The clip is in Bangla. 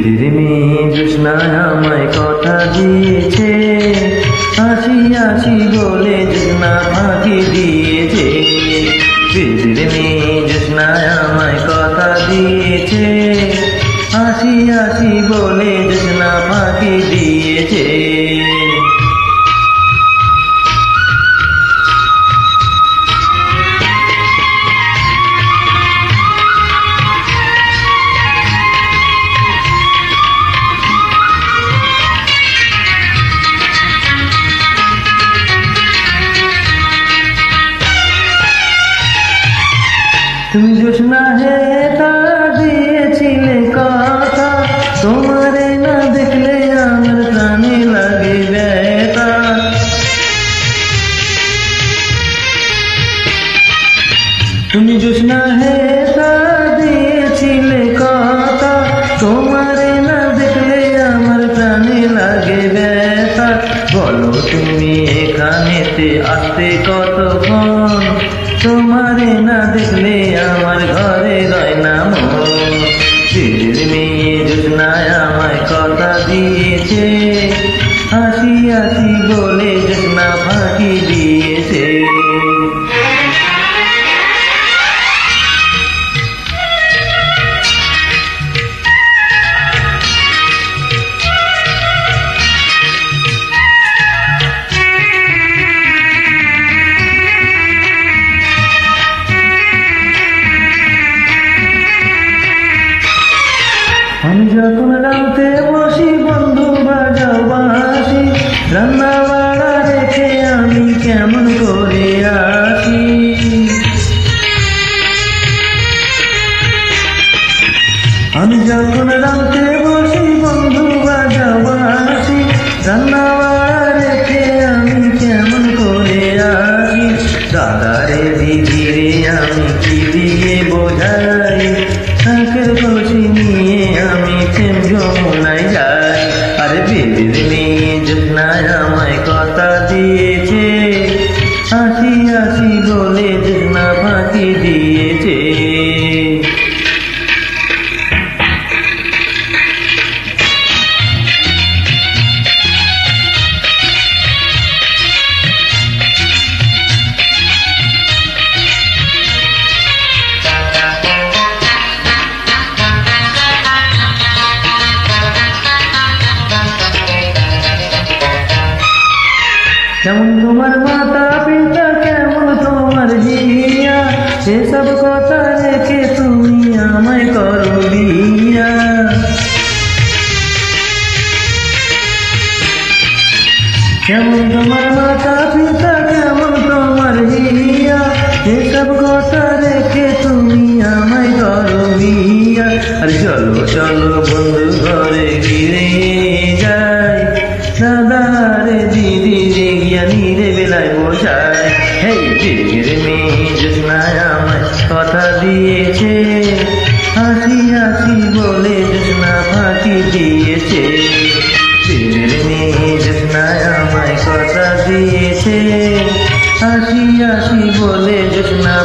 বিধির মেয়ে জ্যোৎস্নায় আমায় কথা দিয়েছে, হাসি হাসি বলে জ্যোৎস্না ফাঁকি দিয়েছে। বিধির মেয়ে জ্যোৎস্নায় আমায় কথা দিয়েছে, হাসি হাসি বলে জ্যোৎস্না ফাঁকি দিয়েছে। তুমি জ্যোৎস্না হে তা দিয়েছিলে কথা, তোমারে না দেখলে আমার প্রাণে লাগে ব্যথা। তুমি জ্যোৎস্না হে তা দিয়েছিলে কথা, তোমারে না দেখলে আমার প্রাণে লাগে ব্যথা। বলো তুমি এখানেতে আসতে কতক্ষণ, তোমারে না দেখলে আমার ঘরে রয় না মন। বিধির মেয়ে জ্যোৎস্নায় আমায় কথা দিয়েছে, হাসি হাসি বলে জ্যোৎস্না ফাঁকি দিয়েছে। আমি যখন রাতে বসি বন্ধু বাজাও বাঁশি, রান্না বাড়া রেখে আমি কেমন করে আসি। আমি যখন রাতে বসি বন্ধু বাজাও বাঁশি, রান্না বাড়া রেখে আমি কেমন করে আসি। দাদারে দিদিরে আমি কি দিয়ে বোঝাই, শাঁখের কলসি নিয়ে আমি প্রেম যমুনায় যাই। আরে বিধির মেয়ে জ্যোৎস্নায় আমায় কথা দিয়েছে, হাসি হাসি বলে জ্যোৎস্না ফাঁকি দিয়েছে। কেমন তোমার মাতা পিতা, কেমন তোমার হিয়া, সেসব কথা রেখে তুমি আমায় করো বিয়া। কেমন তোমার মাতা পিতা, কেমন তোমার হিয়া, সেসব কথা রেখে তুমি আমায় করো বিয়া। আর চলো চলো বন্ধু ঘরে ফিরে যাই, দাদারে দিদি রে জ্ঞানীরে বেলায় বোঝায়। হেই বিধির মেয়ে জ্যোৎস্নায় আমায় কথা দিয়েছে, হাসি হাসি বলে জ্যোৎস্না ফাঁকি দিয়েছে। বিধির মেয়ে জ্যোৎস্নায় আমায় কথা দিয়েছে, হাসি হাসি বলে জ্যোৎস্না